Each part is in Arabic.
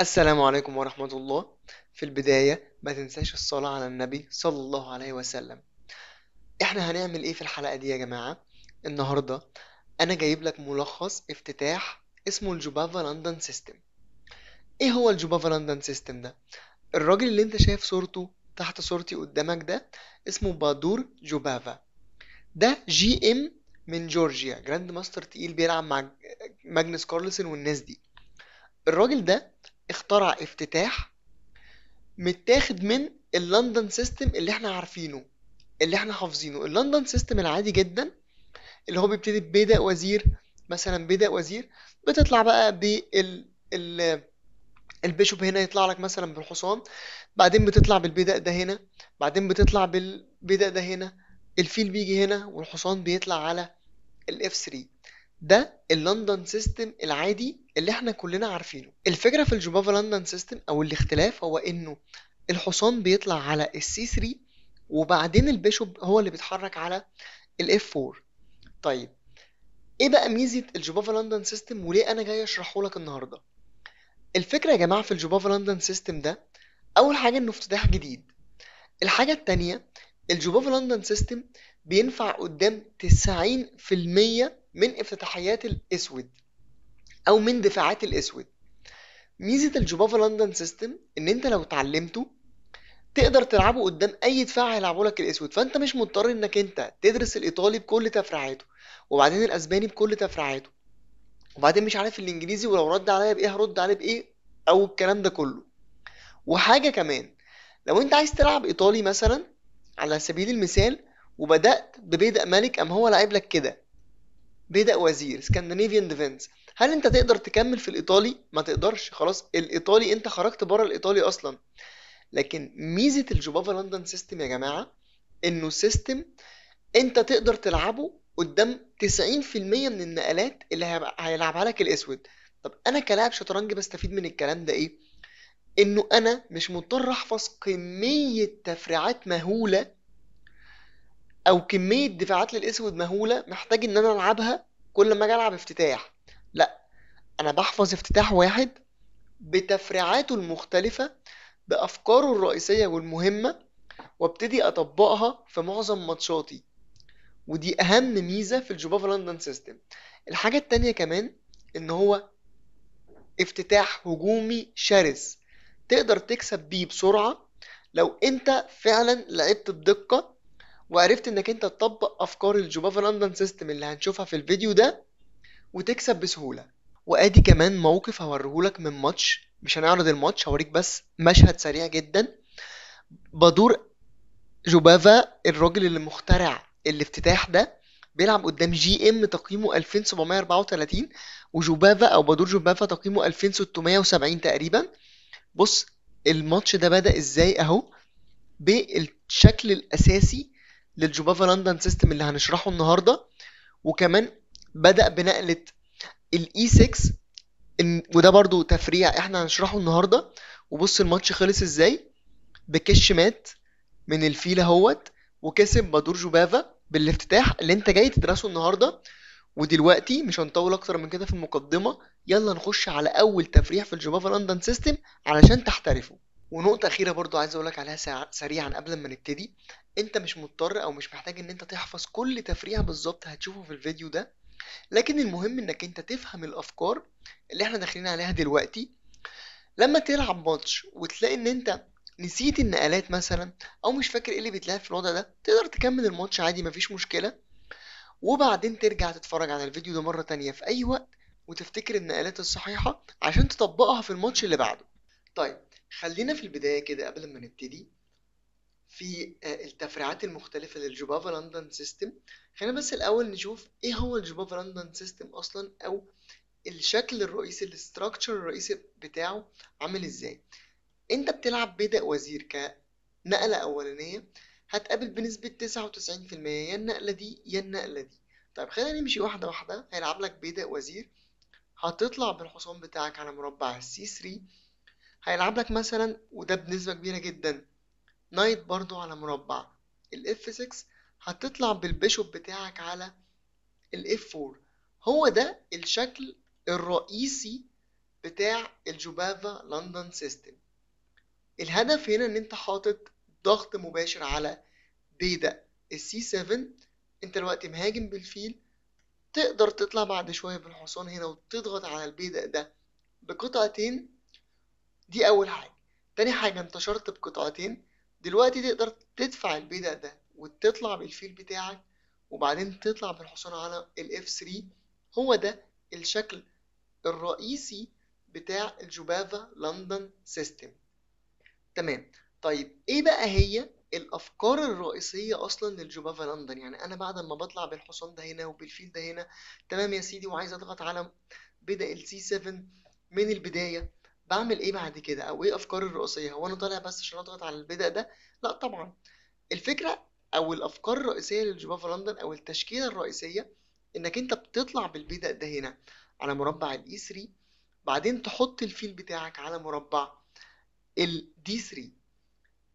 السلام عليكم ورحمة الله. في البداية ما تنساش الصلاة على النبي صلى الله عليه وسلم. احنا هنعمل ايه في الحلقة دي يا جماعة؟ النهاردة انا جايب لك ملخص افتتاح اسمه الجوبافا لندن سيستم. ايه هو الجوبافا لندن سيستم ده؟ الراجل اللي انت شايف صورته تحت صورتي قدامك ده اسمه بادور جوبافا. ده جي ام من جورجيا، جراند ماستر تقيل بيلعب مع ماجنس كارلسن والناس دي. الراجل ده اخترع افتتاح متاخد من اللندن سيستم اللي احنا عارفينه، اللي احنا حافظينه. اللندن سيستم العادي جدا اللي هو بيبتدي ببدأ وزير، مثلا بدأ وزير، بتطلع بقى ال... البيشوب هنا يطلع لك مثلا بالحصان، بعدين بتطلع بالبدأ ده هنا، بعدين بتطلع بالبدأ ده هنا، الفيل بيجي هنا والحصان بيطلع على الاف 3. ده اللندن سيستم العادي اللي احنا كلنا عارفينه. الفكرة في الجوبافا لندن سيستم او الاختلاف هو انه الحصان بيطلع على السي 3، وبعدين البيشوب هو اللي بيتحرك على الاف 4. طيب، ايه بقى ميزة الجوبافا لندن سيستم وليه انا جاي اشرحه لك النهارده؟ الفكرة يا جماعة في الجوبافا لندن سيستم ده، اول حاجة انه افتتاح جديد. الحاجة التانية، الجوبافا لندن سيستم بينفع قدام 90% من افتتاحيات الاسود او من دفاعات الاسود. ميزة الجوبافا لندن سيستم ان انت لو اتعلمته تقدر تلعبه قدام اي دفاع هيلعبه لك الاسود، فانت مش مضطر انك انت تدرس الايطالي بكل تفريعاته، وبعدين الاسباني بكل تفريعاته، وبعدين مش عارف الانجليزي ولو رد عليا بايه هرد عليه بايه، او الكلام ده كله. وحاجة كمان، لو انت عايز تلعب ايطالي مثلا على سبيل المثال، وبدأت ببيدق ملك ام هو لعب لك كده بيدق وزير سكندنافيان ديفنس، هل انت تقدر تكمل في الايطالي؟ ما تقدرش، خلاص الايطالي انت خرجت بره الايطالي اصلا. لكن ميزة الجوبافا لندن سيستم يا جماعة انه سيستم انت تقدر تلعبه قدام 90% من النقلات اللي هيلعبها لك الاسود. طب انا كلاعب شطرنج بستفيد من الكلام ده ايه؟ انه انا مش مضطر احفظ كمية تفريعات مهولة او كمية دفاعات للاسود مهولة محتاج ان انا العبها كل ما اجي العب افتتاح. لا، انا بحفظ افتتاح واحد بتفريعاته المختلفة بافكاره الرئيسية والمهمة، وابتدي اطبقها في معظم ماتشاتي. ودي اهم ميزة في الجوبافا لندن سيستم. الحاجة التانية كمان ان هو افتتاح هجومي شرس، تقدر تكسب بيه بسرعة لو انت فعلا لعبت بدقة وعرفت انك انت تطبق افكار الجوبافا لندن سيستم اللي هنشوفها في الفيديو ده وتكسب بسهولة. وادي كمان موقف هوريهولك من ماتش، مش هنعرض الماتش، هوريك بس مشهد سريع جدا. بدور جوبافا الراجل اللي مخترع الافتتاح ده بيلعب قدام جي ام تقييمه 2734، وجوبافا او بادور جوبافا تقييمه 2670 تقريبا. بص الماتش ده بدأ ازاي اهو، بالشكل الاساسي للجوبافا لندن سيستم اللي هنشرحه النهارده، وكمان بدأ بنقلة الاي 6، وده برضو تفريع احنا هنشرحه النهارده. وبص الماتش خلص ازاي، بكش مات من الفيل اهوت، وكسب بادور جوبافا بالافتتاح اللي انت جاي تدرسه النهارده. ودلوقتي مش هنطول اكتر من كده في المقدمه، يلا نخش على اول تفريع في الجوبافا لندن سيستم علشان تحترفه. ونقطه اخيره برضو عايز اقولك عليها سريعا قبل ما نبتدي، انت مش مضطر او مش محتاج ان انت تحفظ كل تفريع بالظبط هتشوفه في الفيديو ده، لكن المهم انك انت تفهم الافكار اللي احنا داخلين عليها دلوقتي. لما تلعب ماتش وتلاقي ان انت نسيت النقلات مثلا، او مش فاكر ايه اللي بيتلعب في الوضع ده، تقدر تكمل الماتش عادي مفيش مشكلة، وبعدين ترجع تتفرج على الفيديو ده مرة تانية في اي وقت وتفتكر النقلات الصحيحة عشان تطبقها في الماتش اللي بعده. طيب، خلينا في البداية كده قبل ما نبتدي في التفريعات المختلفة للجوبافا لندن سيستم. خلينا بس الأول نشوف ايه هو الجوبافا لندن سيستم أصلا، أو الشكل الرئيسي الاستراكشر الرئيسي بتاعه عامل ازاي. انت بتلعب بدء وزير كنقلة أولانية، هتقابل بنسبة 99% يا النقلة دي يا النقلة دي. طيب خلينا نمشي واحدة واحدة. هيلعب لك بدء وزير، هتطلع بالحصان بتاعك على مربع السي 3. هيلعب لك مثلا، وده بنسبة كبيرة جدا، نايت برضو على مربع الاف 6. هتطلع بالبيشوب بتاعك على الاف 4. هو ده الشكل الرئيسي بتاع الجوبافا لندن سيستم. الهدف هنا ان انت حاطط ضغط مباشر على بيدق السي 7. انت دلوقتي مهاجم بالفيل، تقدر تطلع بعد شوية بالحصان هنا وتضغط على البيدق ده بقطعتين. دي اول حاجة. تاني حاجة، انت شرط بقطعتين، دلوقتي تقدر تدفع البيدق ده وتطلع بالفيل بتاعك وبعدين تطلع بالحصان على الاف 3. هو ده الشكل الرئيسي بتاع الجوبافا لندن سيستم. تمام. طيب ايه بقى هي الافكار الرئيسيه اصلا للجوبافا لندن؟ يعني انا بعد ما بطلع بالحصان ده هنا وبالفيل ده هنا، تمام يا سيدي، وعايز اضغط على بدأ السي 7 من البدايه، بعمل ايه بعد كده؟ او ايه افكاري الرئيسيه؟ هو انا طالع بس عشان اضغط على البدأ ده؟ لا طبعا. الفكره او الافكار الرئيسيه للجوبافا لندن او التشكيله الرئيسيه انك انت بتطلع بالبدأ ده هنا على مربع الاي 3، بعدين تحط الفيل بتاعك على مربع الدي 3،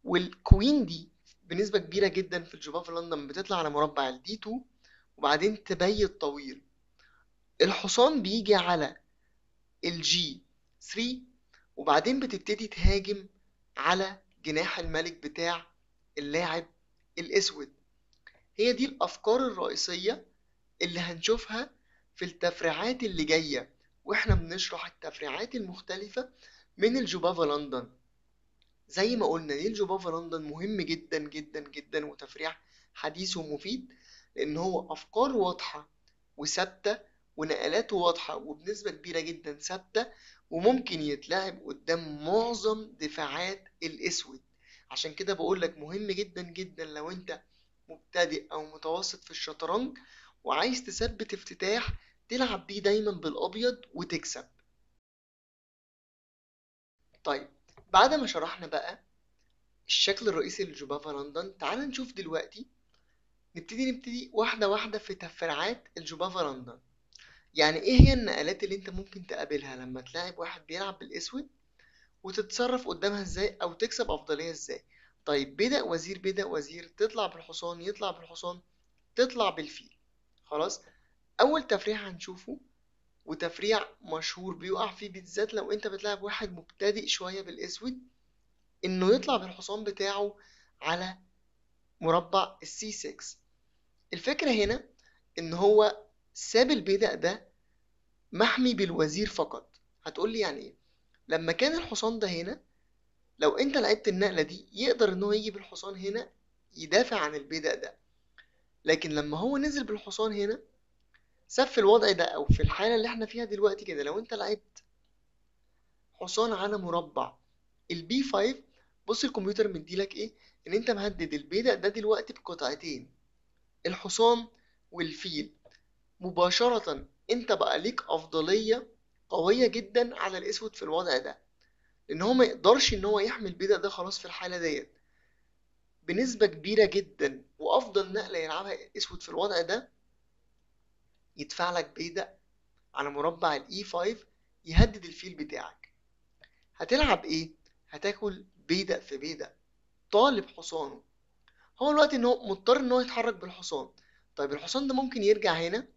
والكوين دي بنسبة كبيرة جدا في الجوبافا لندن بتطلع على مربع الدي 2، وبعدين تبيت طويل. الحصان بيجي على الجي 3، وبعدين بتبتدي تهاجم على جناح الملك بتاع اللاعب الاسود. هي دي الافكار الرئيسية اللي هنشوفها في التفريعات اللي جاية واحنا بنشرح التفريعات المختلفة من الجوبافا لندن. زي ما قلنا ليه الجوبافا لندن مهم جدا جدا جدا وتفريع حديث ومفيد؟ لان هو افكار واضحة وثابتة ونقلاته واضحة وبنسبة كبيرة جدا ثابتة، وممكن يتلعب قدام معظم دفاعات الاسود. عشان كده بقولك مهم جدا جدا لو انت مبتدئ او متوسط في الشطرنج وعايز تثبت افتتاح، تلعب بيه دايما بالابيض وتكسب. طيب، بعد ما شرحنا بقى الشكل الرئيسي للجوبافا لندن، تعال نشوف دلوقتي نبتدي واحدة واحدة في تفريعات الجوبافا لندن. يعني ايه هي النقلات اللي انت ممكن تقابلها لما تلاعب واحد بيلعب بالاسود، وتتصرف قدامها ازاي او تكسب افضلية ازاي؟ طيب، بدأ وزير بدأ وزير، تطلع بالحصان يطلع بالحصان، تطلع بالفيل. خلاص. اول تفريع هنشوفه وتفريع مشهور بيقع فيه بالذات لو انت بتلعب واحد مبتدئ شوية بالاسود، انه يطلع بالحصان بتاعه على مربع السي 6. الفكرة هنا ان هو ساب البيدق ده محمي بالوزير فقط. هتقولي يعني ايه؟ لما كان الحصان ده هنا، لو انت لعبت النقلة دي يقدر ان هو يجي بالحصان هنا يدافع عن البيدق ده، لكن لما هو نزل بالحصان هنا، ساب في الوضع ده او في الحالة اللي احنا فيها دلوقتي كده، لو انت لعبت حصان على مربع البي 5، بص الكمبيوتر مديلك ايه؟ ان انت مهدد البيدق ده دلوقتي بقطعتين، الحصان والفيل. مباشرة انت بقى ليك افضلية قوية جدا على الاسود في الوضع ده، لان هو ما يقدرش ان هو يحمي البيدق ده خلاص في الحالة ديت بنسبة كبيرة جدا. وافضل نقلة يلعبها الاسود في الوضع ده يدفع لك بيدق على مربع الاي 5 يهدد الفيل بتاعك. هتلعب ايه؟ هتاكل بيدق في بيدق، طالب حصانه. هو الوقت ان هو مضطر ان هو يتحرك بالحصان. طيب الحصان ده ممكن يرجع هنا،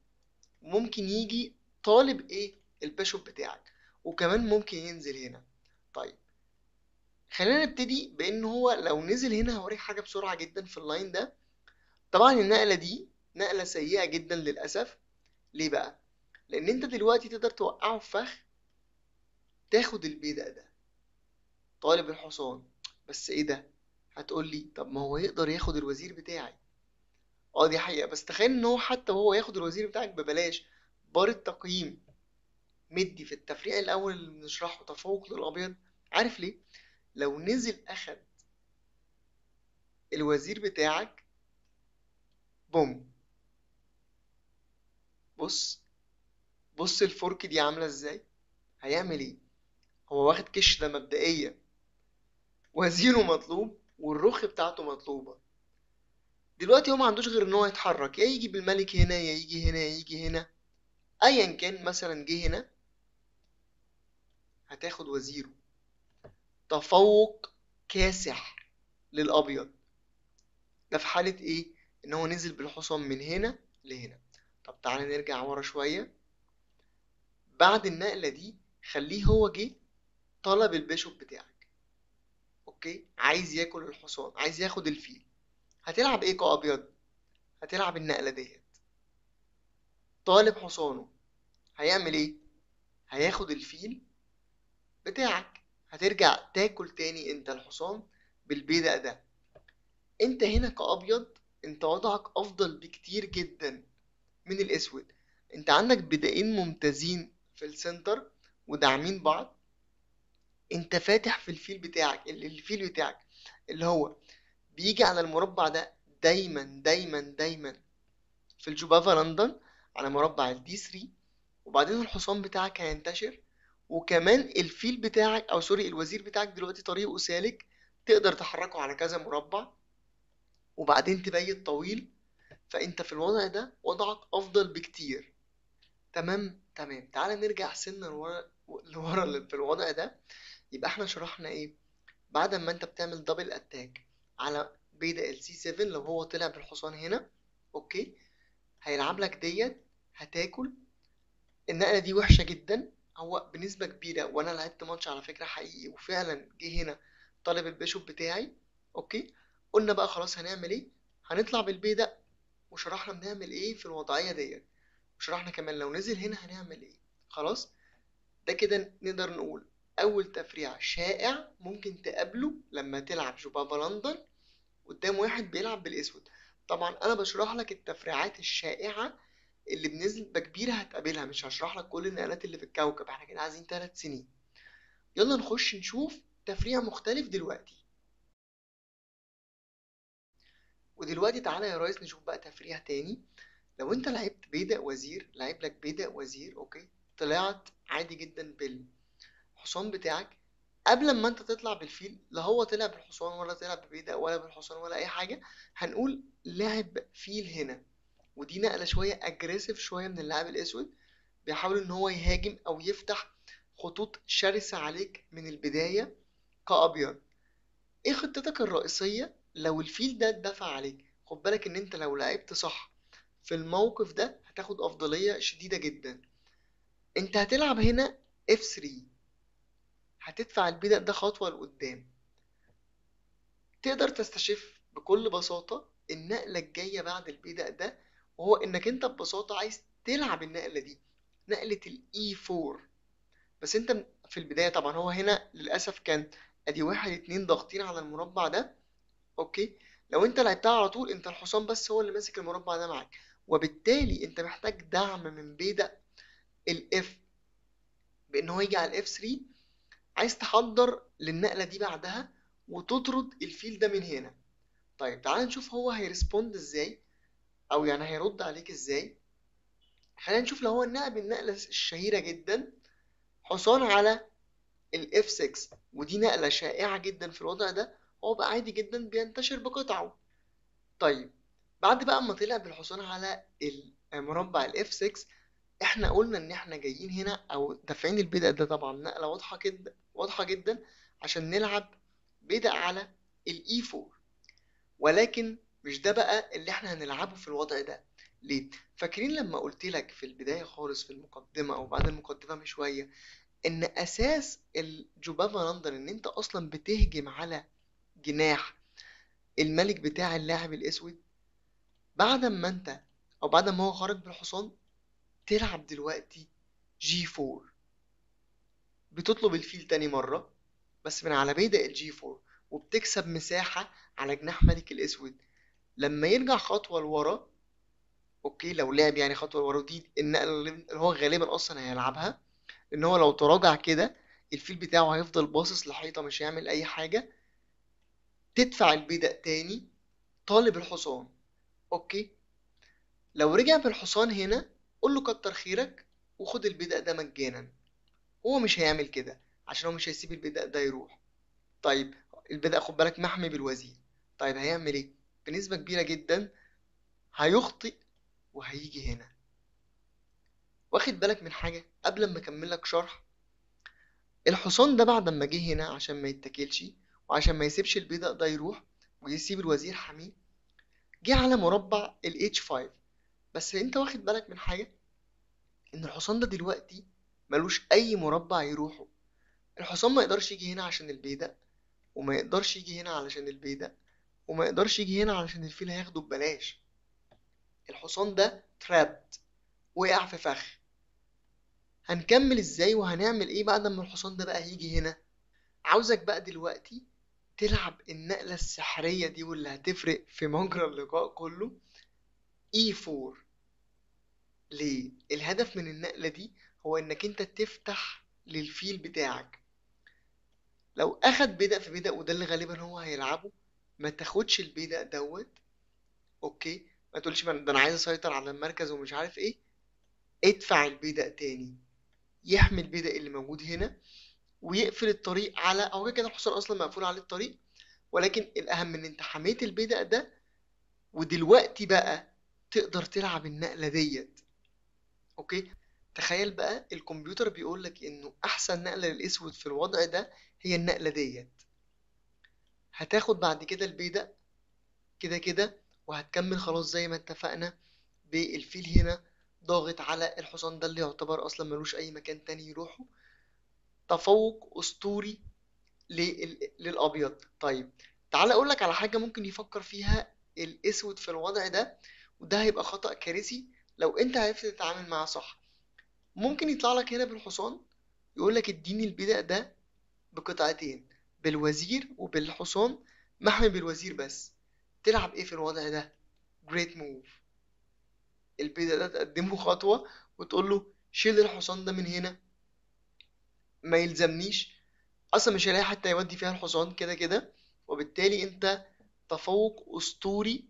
وممكن يجي طالب ايه؟ البيشوب بتاعك، وكمان ممكن ينزل هنا. طيب، خلينا نبتدي بان هو لو نزل هنا هوريك حاجه بسرعه جدا في اللاين ده. طبعا النقله دي نقله سيئه جدا للاسف. ليه بقى؟ لان انت دلوقتي تقدر توقعه في فخ، تاخد البيدق ده طالب الحصان. بس ايه ده؟ هتقولي طب ما هو يقدر ياخد الوزير بتاعي. اه دي حقيقه، بس تخيل ان هو حتى وهو ياخد الوزير بتاعك ببلاش، بار التقييم مدي في التفريع الاول اللي بنشرحه تفوق للابيض. عارف ليه؟ لو نزل اخد الوزير بتاعك، بوم، بص، بص الفورك دي عامله ازاي. هيعمل ايه؟ هو واخد كش ده مبدئيا، وزيره مطلوب والرخ بتاعته مطلوبه. دلوقتي هو ما عندوش غير ان هو يتحرك، يا يجي بالملك هنا يا يجي هنا يا يجي هنا. ايا كان، مثلا جه هنا هتاخد وزيره، تفوق كاسح للابيض. ده في حالة ايه؟ ان هو نزل بالحصان من هنا لهنا. طب تعالى نرجع ورا شوية. بعد النقلة دي خليه هو جه طلب البيشوب بتاعك، اوكي، عايز ياكل الحصان، عايز ياخد الفيل. هتلعب ايه كأبيض؟ هتلعب النقلة ديت. طالب حصانه هيعمل ايه؟ هياخد الفيل بتاعك. هترجع تاكل تاني انت الحصان بالبيدق ده. انت هنا كأبيض انت وضعك افضل بكتير جدا من الاسود. انت عندك بدائين ممتازين في السنتر وداعمين بعض. انت فاتح في الفيل بتاعك، الفيل بتاعك اللي هو بيجي على المربع ده دايما دايما دايما في الجوبافا لندن على مربع الدي 3. وبعدين الحصان بتاعك هينتشر، وكمان الفيل بتاعك او سوري الوزير بتاعك دلوقتي طريقه سالك، تقدر تحركه على كذا مربع وبعدين تبيت طويل. فانت في الوضع ده وضعك افضل بكتير. تمام تمام. تعال نرجع سنة لورا في الوضع ده. يبقى احنا شرحنا ايه؟ بعد ما انت بتعمل دبل اتاك على بيدا ال سي 7 لو هو طلع بالحصان هنا، اوكي، هيلعب لك ديت، هتاكل. النقلة دي وحشة جدا هو بنسبة كبيرة، وانا لعبت ماتش على فكرة حقيقي وفعلا جه هنا طالب البيشوب بتاعي، اوكي. قلنا بقى خلاص هنعمل ايه؟ هنطلع بالبيدق، وشرحنا بنعمل ايه في الوضعية ديت، وشرحنا كمان لو نزل هنا هنعمل ايه. خلاص، ده كده نقدر نقول اول تفريع شائع ممكن تقابله لما تلعب جوبافا لندن قدام واحد بيلعب بالاسود. طبعا انا بشرح لك التفريعات الشائعة اللي بنسبة كبيرة هتقابلها، مش هشرح لك كل النقلات اللي في الكوكب، احنا كده عايزين 3 سنين. يلا نخش نشوف تفريع مختلف دلوقتي. ودلوقتي تعالى يا ريس نشوف بقى تفريع تاني. لو انت لعبت بيدق وزير، لعب لك بيدق وزير، اوكي، طلعت عادي جدا بالحصان بتاعك. قبل ما انت تطلع بالفيل، لا هو طلع بالحصان ولا طلع ببيدق ولا بالحصان ولا اي حاجة، هنقول لعب فيل هنا. ودي نقلة شوية اجريسيف شوية من اللاعب الاسود، بيحاول ان هو يهاجم او يفتح خطوط شرسة عليك من البداية كأبيض. ايه خطتك الرئيسية لو الفيل ده اتدفع عليك؟ خد بالك ان انت لو لعبت صح في الموقف ده هتاخد افضلية شديدة جدا. انت هتلعب هنا F3، هتدفع البدأ ده خطوة لقدام. تقدر تستشف بكل بساطة النقلة الجاية بعد البدأ ده، وهو انك انت ببساطة عايز تلعب النقلة دي، نقلة ال E4. بس انت في البداية طبعا هو هنا للأسف كان ادي واحد اتنين ضاغطين على المربع ده، اوكي. لو انت لعبتها على طول انت الحصان بس هو اللي ماسك المربع ده معاك، وبالتالي انت محتاج دعم من بيدق الاف بان هو يجي على الاف 3. عايز تحضر للنقلة دي بعدها وتطرد الفيل ده من هنا. طيب تعال نشوف هو هيرسبوند ازاي، او يعني هيرد عليك ازاي. خلينا نشوف لو هو نقل النقلة الشهيرة جدا حصان على الاف 6، ودي نقلة شائعة جدا في الوضع ده. هو بقى عادي جدا بينتشر بقطعه. طيب بعد بقى ما طلع بالحصان على المربع الاف 6، احنا قلنا ان احنا جايين هنا او دافعين البدء ده، طبعا نقلة واضحة جدا واضحة جدا عشان نلعب بدء على الاي 4. ولكن مش ده بقى اللي احنا هنلعبه في الوضع ده. ليه؟ فاكرين لما قلت لك في البداية خالص في المقدمة او بعد المقدمة بشوية ان اساس الجوبافا لندن ان انت اصلا بتهجم على جناح الملك بتاع اللاعب الاسود. بعد ما انت او بعد ما هو خرج بالحصان تلعب دلوقتي جي 4، بتطلب الفيل تاني مرة بس من على بيدق الجي 4، وبتكسب مساحة على جناح ملك الاسود. لما يرجع خطوة لورا، اوكي، لو لعب يعني خطوة لورا، دي النقلة اللي هو غالبا اصلا هيلعبها، ان هو لو تراجع كده الفيل بتاعه هيفضل باصص لحيطة مش هيعمل اي حاجة. تدفع البيدق تاني طالب الحصان، اوكي. لو رجع بالحصان هنا قول له كتر خيرك وخد البيدق ده مجانا. هو مش هيعمل كده عشان هو مش هيسيب البيدق ده يروح. طيب البيدق خد بالك محمي بالوزير. طيب هيعمل ايه؟ بنسبة كبيرة جدا هيخطئ وهيجي هنا. واخد بالك من حاجة قبل ما اكمل لك شرح؟ الحصان ده بعد ما جه هنا عشان ما يتاكلش وعشان ما يسيبش البيدق ده يروح ويسيب الوزير حميه، جه على مربع ال H5. بس انت واخد بالك من حاجة؟ ان الحصان ده دلوقتي ملوش اي مربع يروحه. الحصان ما يقدرش يجي هنا عشان البيدق، وما يقدرش يجي هنا علشان البيدق، وما يقدرش يجي هنا علشان الفيل هياخده ببلاش. الحصان ده ترابد، وقع في فخ. هنكمل ازاي وهنعمل ايه بعد ما الحصان ده بقى هيجي هنا؟ عاوزك بقى دلوقتي تلعب النقلة السحرية دي واللي هتفرق في مجرى اللقاء كله، E4. ليه؟ الهدف من النقلة دي هو انك انت تفتح للفيل بتاعك. لو اخد بدأ في بدأ، وده اللي غالبا هو هيلعبه، ما تاخدش البدأ دوت. اوكي، ما تقولش ده انا عايز اسيطر على المركز ومش عارف ايه. ادفع البدأ تاني، يحمي البدأ اللي موجود هنا، ويقفل الطريق على، هو كده الحصان اصلا مقفول عليه الطريق، ولكن الاهم ان انت حميت البدأ ده. ودلوقتي بقى تقدر تلعب النقلة ديت. اوكي، تخيل بقى الكمبيوتر بيقولك انه احسن نقلة للاسود في الوضع ده هي النقلة ديت. هتاخد بعد كده البيدق كده كده، وهتكمل خلاص زي ما اتفقنا بالفيل هنا ضاغط على الحصان ده اللي يعتبر اصلا ملوش اي مكان تاني يروحه. تفوق اسطوري للابيض. طيب تعال اقولك على حاجة ممكن يفكر فيها الاسود في الوضع ده، وده هيبقى خطأ كارثي لو انت عرفت تتعامل معاه صح. ممكن يطلع لك هنا بالحصان يقولك اديني البدأ ده بقطعتين، بالوزير وبالحصان، محمي بالوزير بس. تلعب ايه في الوضع ده؟ جريت موف. البدأ ده تقدمه خطوة وتقول له شيل الحصان ده من هنا، ما يلزمنيش، اصلا مش هلاقي حتى يودي فيها الحصان كده كده. وبالتالي انت تفوق اسطوري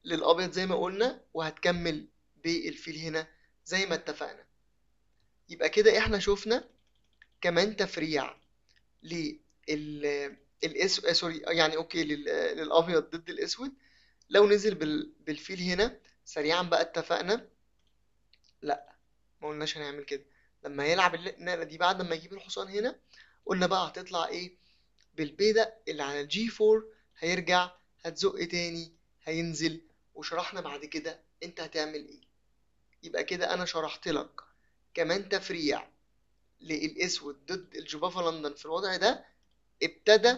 للابيض زي ما قلنا، وهتكمل بالفيل هنا زي ما اتفقنا. يبقى كده احنا شفنا كمان تفريع لل سوري يعني اوكي للابيض ضد الاسود. لو نزل بالفيل هنا سريعا بقى اتفقنا، لا ما قلناش هنعمل كده. لما يلعب النقله دي بعد ما يجيب الحصان هنا، قلنا بقى هتطلع ايه؟ بالبيدق اللي على الجي 4 هيرجع، هتزق تاني، هينزل. وشرحنا بعد كده انت هتعمل ايه. يبقى كده انا شرحت لك كمان تفريع للاسود ضد الجوبافا لندن في الوضع ده. ابتدى،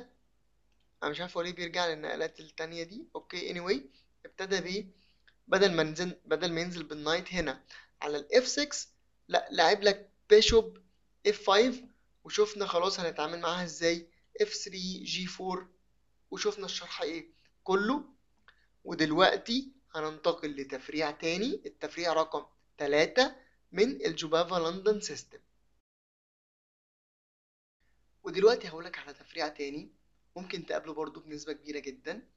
انا مش عارف هو ليه بيرجع للنقلات التانية دي. اوكي anyway، ابتدى بيه بدل ما ينزل بالنايت هنا على الاف 6، لا لعب لك بيشوب اف 5. وشوفنا خلاص هنتعامل معاها ازاي، اف 3 جي 4، وشوفنا الشرح ايه كله. ودلوقتي هننتقل لتفريع تاني، التفريع رقم 3 من الجوبافا لندن سيستم. ودلوقتي هقولك على تفريع تاني ممكن تقابله برضو بنسبة كبيرة جدا.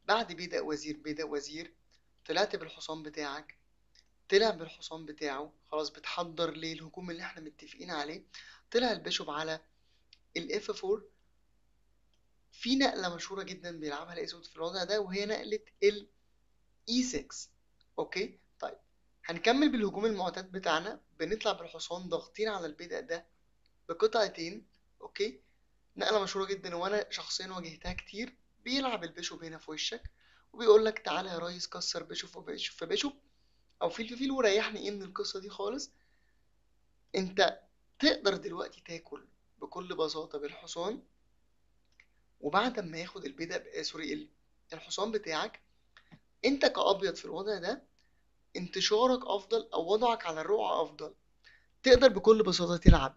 بعد بيدق وزير بيدق وزير، طلعت بالحصان بتاعك، طلع بالحصان بتاعه، خلاص بتحضر للهجوم اللي احنا متفقين عليه. طلع البيشوب على الاف 4. في نقلة مشهورة جدا بيلعبها الاسود في الوضع ده، وهي نقلة ال E6. اوكي طيب، هنكمل بالهجوم المعتاد بتاعنا. بنطلع بالحصان ضاغطين على البيدق ده بقطعتين. اوكي، نقلة مشهورة جدا وانا شخصيا واجهتها كتير. بيلعب البيشوب هنا في وشك، وبيقول لك تعالى يا ريس كسر بيشوب وبيشوب في بيشوب، او فيل في فيل، وريحني ايه من القصة دي خالص. انت تقدر دلوقتي تاكل بكل بساطة بالحصان. وبعد ما ياخد البيدق سوري الحصان بتاعك، انت كأبيض في الوضع ده انتشارك افضل او وضعك على الرقعة افضل. تقدر بكل بساطة تلعب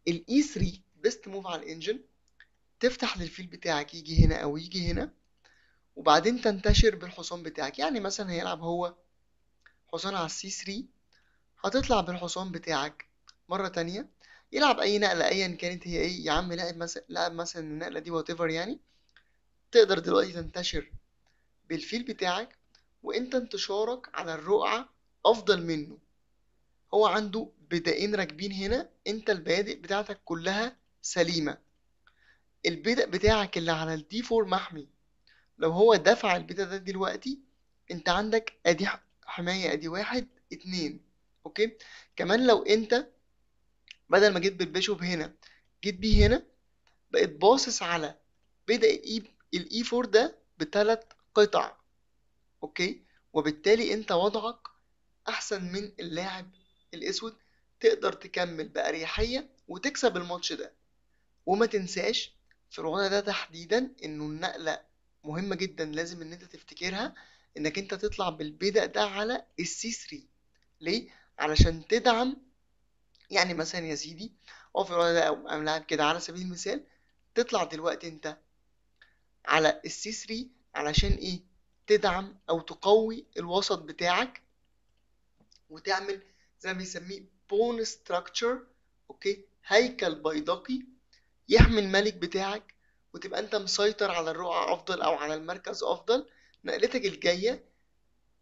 الاي 3 بيست موف على الانجن، تفتح للفيل بتاعك يجي هنا او يجي هنا، وبعدين تنتشر بالحصان بتاعك. يعني مثلا هيلعب هو حصان على السي 3، هتطلع بالحصان بتاعك مرة تانية، يلعب اي نقلة ايا كانت هي ايه. يا عم لعب مثلا النقلة دي whatever يعني. تقدر دلوقتي تنتشر بالفيل بتاعك، وانت انتشارك على الرقعة افضل منه. هو عنده بدائين راكبين هنا، انت البادئ بتاعتك كلها سليمة. البدء بتاعك اللي على الدي 4 محمي. لو هو دفع البدء ده دلوقتي، انت عندك ادي حماية، ادي واحد اتنين. اوكي، كمان لو انت بدل ما جيت بالبيشوب هنا جيت بيه هنا، بقيت باصص على بدء الاي 4 ده بثلاث قطع. اوكي، وبالتالي انت وضعك احسن من اللاعب الاسود. تقدر تكمل بأريحية وتكسب الماتش ده. وما تنساش في الوضع ده تحديدا انه النقلة مهمة جدا لازم ان انت تفتكرها، انك انت تطلع بالبدء ده على السي 3. ليه؟ علشان تدعم. يعني مثلا يا سيدي، او في الوضع ده او لاعب كده على سبيل المثال، تطلع دلوقتي انت على السي 3 علشان ايه؟ تدعم او تقوي الوسط بتاعك وتعمل زي ما بيسميه بون ستراكشر. اوكي، هيكل بيدقي يحمي الملك بتاعك، وتبقى انت مسيطر على الرقعة افضل او على المركز افضل. نقلتك الجاية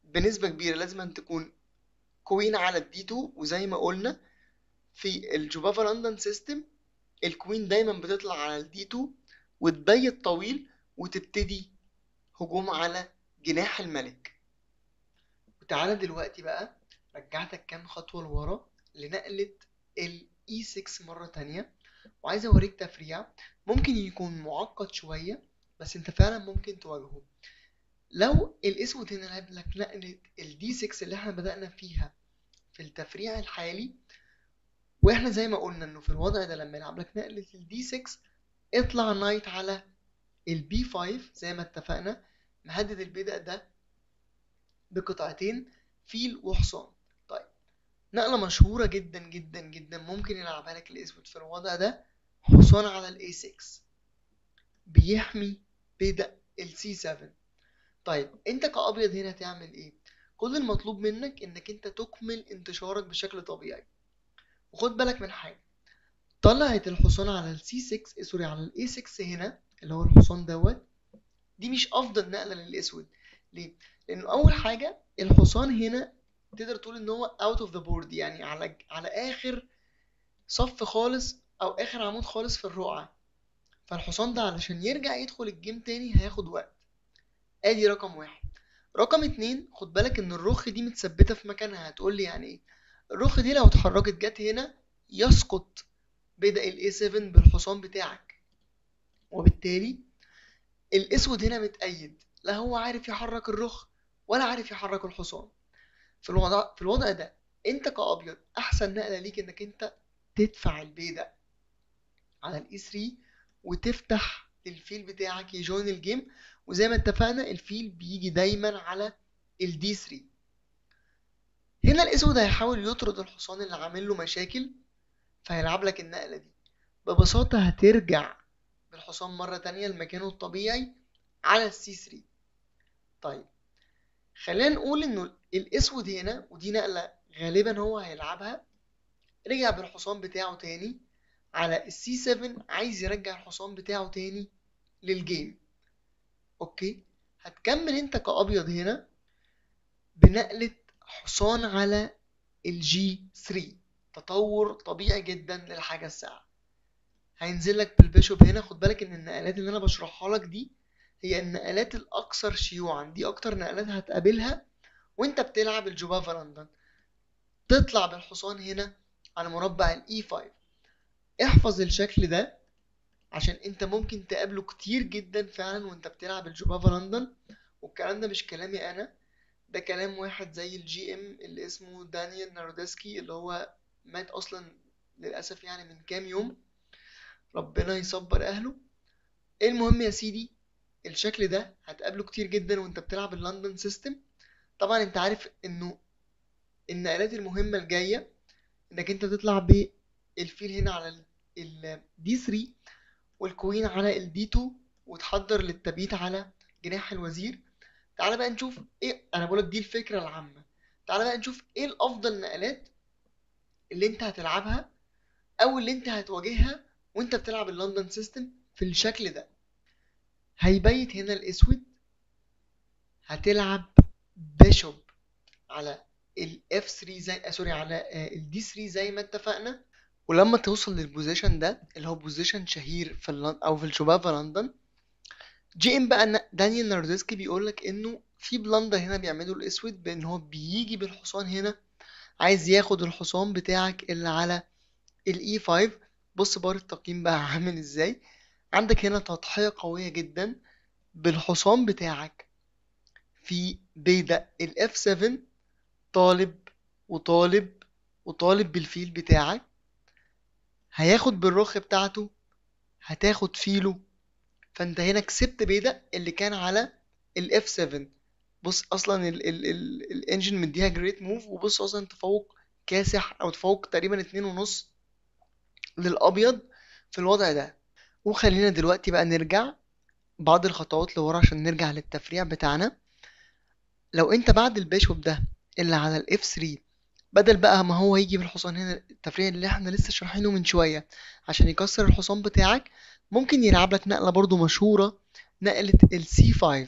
بنسبة كبيرة لازم أن تكون كوين على الدي 2، وزي ما قلنا في الجوبافا لندن سيستم الكوين دايما بتطلع على الدي 2 وتبيت طويل وتبتدي هجوم على جناح الملك. وتعالى دلوقتي بقى رجعتك كام خطوة لورا لنقلة ال E6 مرة تانية، وعايز اوريك تفريع ممكن يكون معقد شوية بس انت فعلا ممكن تواجهه. لو الاسود هنا لعب لك نقلة ال D6 اللي احنا بدأنا فيها في التفريع الحالي، واحنا زي ما قلنا انه في الوضع ده لما يلعب لك نقلة ال D6 اطلع نايت على ال B5 زي ما اتفقنا، مهدد البدء ده بقطعتين فيل وحصان. طيب، نقلة مشهورة جدا جدا جدا ممكن يلعبها لك الاسود في الوضع ده، حصان على ال A6 بيحمي بدء ال C7. طيب انت كأبيض هنا تعمل ايه؟ كل المطلوب منك انك انت تكمل انتشارك بشكل طبيعي. وخد بالك من حاجة، طلعت الحصان على ال C6 سوري على ال A6 هنا اللي هو الحصان دوت، دي مش افضل نقلة للاسود. ليه؟ لانه اول حاجة الحصان هنا تقدر تقول ان هو out of the board، يعني على اخر صف خالص او اخر عمود خالص في الرقعة، فالحصان ده علشان يرجع يدخل الجيم تاني هياخد وقت. ادي رقم واحد. رقم اتنين، خد بالك ان الرخ دي متثبتة في مكانها. هتقول لي يعني ايه؟ الرخ دي لو اتحركت جت هنا يسقط بدأ ال A7 بالحصان بتاعك، وبالتالي الاسود هنا متأيد، لا هو عارف يحرك الرخ ولا عارف يحرك الحصان. في الوضع ده انت كأبيض احسن نقلة ليك انك انت تدفع البيدق على الاي 3 وتفتح الفيل بتاعك يجوين الجيم. وزي ما اتفقنا الفيل بيجي دايما على الدي 3. هنا الاسود هيحاول يطرد الحصان اللي عامل له مشاكل، فهيلعب لك النقلة دي. ببساطة هترجع بالحصان مرة تانية لمكانه الطبيعي على السي 3. طيب خلينا نقول انه الاسود هنا، ودي نقلة غالبا هو هيلعبها، رجع بالحصان بتاعه تاني على السي 7، عايز يرجع الحصان بتاعه تاني للجيم. اوكي، هتكمل انت كأبيض هنا بنقلة حصان على الجي 3، تطور طبيعي جدا للحاجة الساعة. هينزل لك بالبيشوب هنا. خد بالك ان النقلات اللي انا بشرحها لك دي هي النقلات الاكثر شيوعا، دي اكتر نقلات هتقابلها وانت بتلعب الجوبافا لندن. تطلع بالحصان هنا على مربع الاي 5. احفظ الشكل ده عشان انت ممكن تقابله كتير جدا فعلا وانت بتلعب الجوبافا لندن. والكلام ده مش كلامي انا، ده كلام واحد زي الجي ام اللي اسمه دانيال نارودسكي، اللي هو مات اصلا للاسف يعني من كام يوم، ربنا يصبر اهله. المهم يا سيدي، الشكل ده هتقابله كتير جدا وانت بتلعب اللندن سيستم. طبعا انت عارف انه النقلات المهمة الجاية انك انت تطلع بالفيل هنا على ال D3 والكوين على ال D2 وتحضر للتبييت على جناح الوزير. تعالى بقى نشوف ايه، انا بقولك دي الفكرة العامة. تعالى بقى نشوف ايه الافضل نقلات اللي انت هتلعبها او اللي انت هتواجهها وانت بتلعب اللندن سيستم في الشكل ده. هيبيت هنا الاسود، هتلعب بيشوب على ال F3 زي سوري على ال D3 زي ما اتفقنا. ولما توصل للبوزيشن ده اللي هو بوزيشن شهير في او في الجوبافا لندن، جي ام بقى دانيال ناردسكي بيقولك انه في بلندر هنا بيعمله الاسود بان هو بيجي بالحصان هنا، عايز ياخد الحصان بتاعك اللي على الاي 5. بص بار التقييم بقى عامل ازاي. عندك هنا تضحية قوية جدا بالحصان بتاعك في بيدق الاف 7، طالب وطالب وطالب بالفيل بتاعك، هياخد بالرخ بتاعته، هتاخد فيله. فانت هنا كسبت بيدق اللي كان على الاف 7. بص اصلا الانجن مديها جريت موف، وبص اصلا تفوق كاسح او تفوق تقريبا 2.5 للابيض في الوضع ده. وخلينا دلوقتي بقى نرجع بعض الخطوات لورا عشان نرجع للتفريع بتاعنا. لو انت بعد البيشوب ده اللي على الاف 3، بدل بقى ما هو يجي بالحصان هنا التفريع اللي احنا لسه شارحينه من شوية عشان يكسر الحصان بتاعك، ممكن يلعب لك نقلة برضو مشهورة، نقلة السي 5.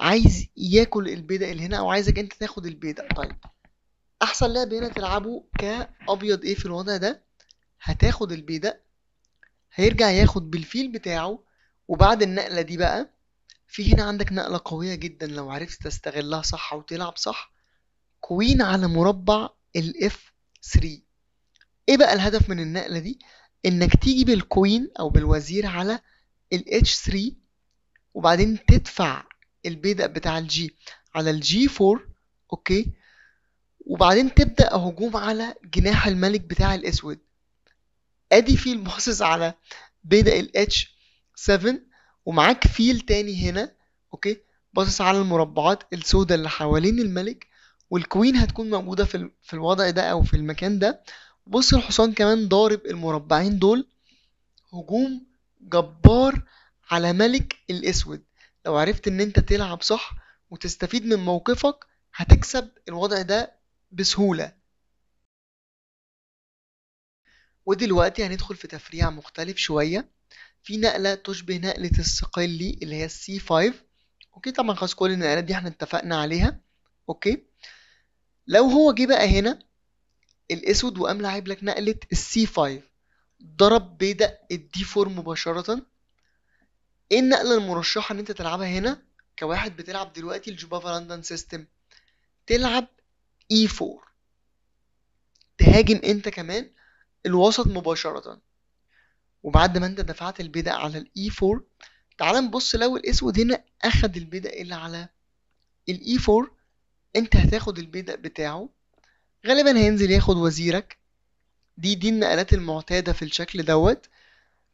عايز ياكل البيضة اللي هنا او عايزك انت تاخد البيضة. طيب احسن لعب هنا تلعبه كابيض ايه في الوضع ده؟ هتاخد البيضة، هيرجع ياخد بالفيل بتاعه. وبعد النقلة دي بقى في هنا عندك نقلة قوية جدا لو عرفت تستغلها صح وتلعب صح، كوين على مربع الاف 3. ايه بقى الهدف من النقلة دي؟ انك تيجي بالكوين او بالوزير على الاتش 3، وبعدين تدفع البيدق بتاع الجي على الجي 4. اوكي، وبعدين تبدأ هجوم على جناح الملك بتاع الاسود. ادي فيل باصص على بيدق الاتش 7، ومعاك فيل تاني هنا. اوكي، باصص على المربعات السوداء اللي حوالين الملك، والكوين هتكون موجودة في الوضع ده او في المكان ده. بص الحصان كمان ضارب المربعين دول هجوم جبار على ملك الاسود. لو عرفت ان انت تلعب صح وتستفيد من موقفك، هتكسب الوضع ده بسهولة. ودلوقتي هندخل في تفريع مختلف شوية، في نقلة تشبه نقلة الصقلي اللي هي السي 5. اوكي طبعا خلاص كل النقلات دي احنا اتفقنا عليها. اوكي، لو هو جه بقى هنا الاسود وقام لاعب لك نقلة السي 5، ضرب بيدق الدي 4 مباشرة. ايه النقلة المرشحة ان انت تلعبها هنا كواحد بتلعب دلوقتي الجوبافا لندن سيستم؟ تلعب اي 4، تهاجم انت كمان الوسط مباشرة. وبعد ما انت دفعت البدء على الاي 4، تعال نبص لو الاسود هنا اخد البدء اللي على الاي 4، انت هتاخد البدء بتاعه، غالبا هينزل ياخد وزيرك. دي النقلات المعتادة في الشكل دوت.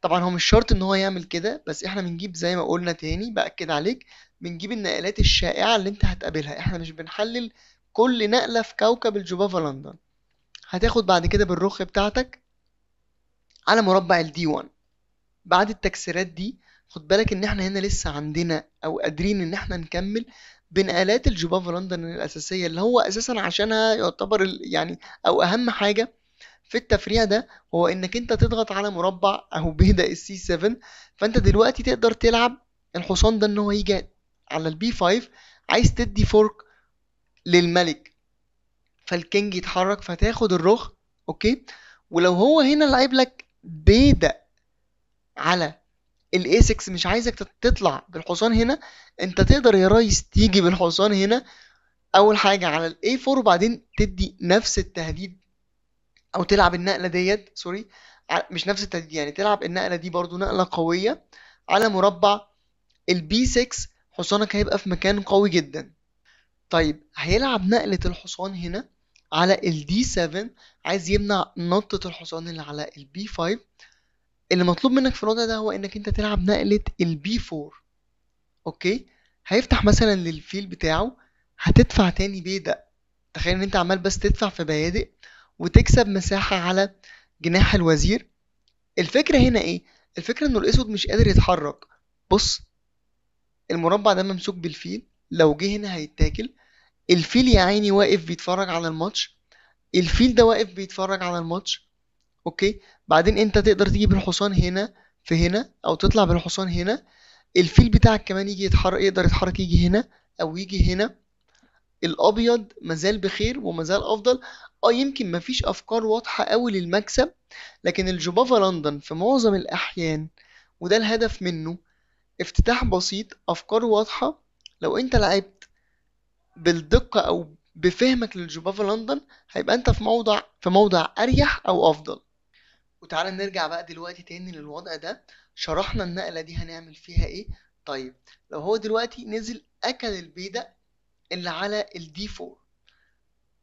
طبعا هو مش شرط ان هو يعمل كده، بس احنا بنجيب زي ما قلنا تاني باكد عليك، بنجيب النقلات الشائعة اللي انت هتقابلها، احنا مش بنحلل كل نقلة في كوكب الجوبافا لندن. هتاخد بعد كده بالرخ بتاعتك على مربع الدي 1. بعد التكسيرات دي خد بالك ان احنا هنا لسه عندنا او قادرين ان احنا نكمل بنقلات الجوبافا لندن الاساسية، اللي هو اساسا عشانها يعتبر يعني او اهم حاجة في التفريع ده هو انك انت تضغط على مربع او بيدا السي 7. فانت دلوقتي تقدر تلعب الحصان ده ان هو يجي على البي 5، عايز تدي فورك للملك فالكينج يتحرك فتاخد الرخ. اوكي، ولو هو هنا لعب لك بيدا على الاي 6 مش عايزك تطلع بالحصان هنا، انت تقدر يا ريس تيجي بالحصان هنا اول حاجة على الاي 4، وبعدين تدي نفس التهديد او تلعب النقله ديت سوري، مش نفس التهديد، يعني تلعب النقله دي برضو نقله قويه على مربع البي 6. حصانك هيبقى في مكان قوي جدا. طيب هيلعب نقله الحصان هنا على الدي 7، عايز يمنع نطة الحصان اللي على البي 5. اللي مطلوب منك في الوضع ده هو انك انت تلعب نقلة البي 4. اوكي، هيفتح مثلا للفيل بتاعه، هتدفع تاني بيدق. تخيل ان انت عمال بس تدفع في بيادق وتكسب مساحة على جناح الوزير. الفكرة هنا ايه؟ الفكرة انه الاسود مش قادر يتحرك. بص المربع ده ممسوك بالفيل، لو جه هنا هيتاكل. الفيل يا عيني واقف بيتفرج على الماتش، الفيل ده واقف بيتفرج على الماتش. اوكي، بعدين انت تقدر تيجي بالحصان هنا في هنا او تطلع بالحصان هنا. الفيل بتاعك كمان يجي يتحرك، يقدر يتحرك يجي هنا او يجي هنا. الابيض مازال بخير ومازال افضل. يمكن مفيش افكار واضحة قوي للمكسب، لكن الجوبافا لندن في معظم الاحيان وده الهدف منه افتتاح بسيط افكار واضحة. لو انت لعبت بالدقة او بفهمك للجوبافا لندن هيبقى انت في موضع اريح او افضل. وتعالى نرجع بقى دلوقتي تاني للوضع ده. شرحنا النقلة دي هنعمل فيها ايه. طيب لو هو دلوقتي نزل اكل البيدق اللي على الدي 4،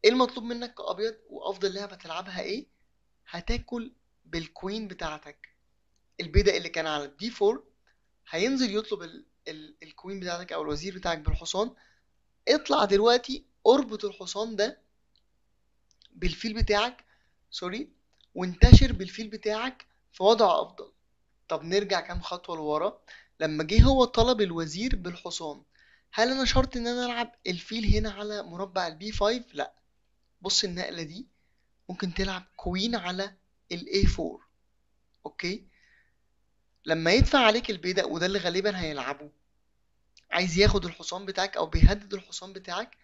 ايه المطلوب منك كأبيض وافضل لعبة تلعبها ايه؟ هتاكل بالكوين بتاعتك. البيدق اللي كان على الدي 4 هينزل يطلب الكوين بتاعتك او الوزير بتاعك بالحصان. اطلع دلوقتي اربط الحصان ده بالفيل بتاعك، سوري، وانتشر بالفيل بتاعك في وضع افضل. طب نرجع كام خطوة لورا. لما جه هو طلب الوزير بالحصان، هل انا شرط ان انا العب الفيل هنا على مربع البي 5؟ لا. بص النقلة دي، ممكن تلعب كوين على الاي 4. اوكي، لما يدفع عليك البيدق وده اللي غالبا هيلعبه، عايز ياخد الحصان بتاعك او بيهدد الحصان بتاعك،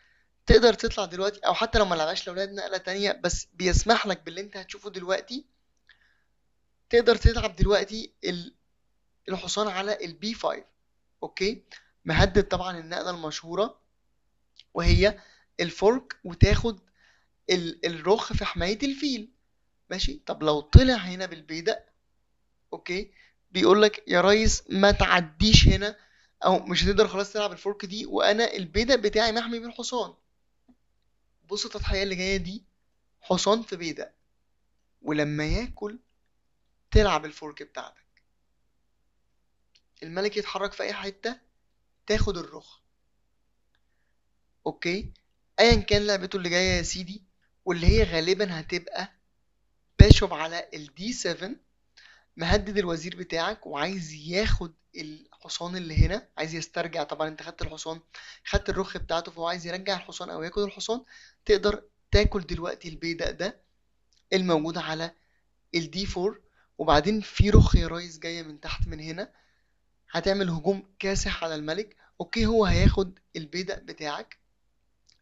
تقدر تطلع دلوقتي، او حتى لو ما لعبهاش لو لعب نقلة تانية بس بيسمح لك باللي انت هتشوفه دلوقتي، تقدر تلعب دلوقتي الحصان على البي 5. اوكي، مهدد طبعا النقلة المشهورة وهي الفورك، وتاخد الرخ في حماية الفيل. ماشي، طب لو طلع هنا بالبيدق، اوكي، بيقولك يا ريس ما تعديش هنا، او مش هتقدر خلاص تلعب الفورك دي وانا البيدق بتاعي محمي بالحصان. بص التضحية اللي جاية دي، حصان في بيدق، ولما ياكل تلعب الفورك بتاعتك، الملك يتحرك في اي حتة، تاخد الرخ. اوكي، ايا كان لعبته اللي جاية يا سيدي، واللي هي غالبا هتبقى باشوب على الدي 7، مهدد الوزير بتاعك وعايز ياخد الحصان اللي هنا، عايز يسترجع. طبعا انت خدت الحصان، خدت الرخ بتاعته، فهو عايز يرجع الحصان او ياخد الحصان. تقدر تاكل دلوقتي البيدق ده الموجود على الدي 4، وبعدين في رخ يا ريس جاية من تحت من هنا، هتعمل هجوم كاسح على الملك. اوكي، هو هياخد البيدق بتاعك،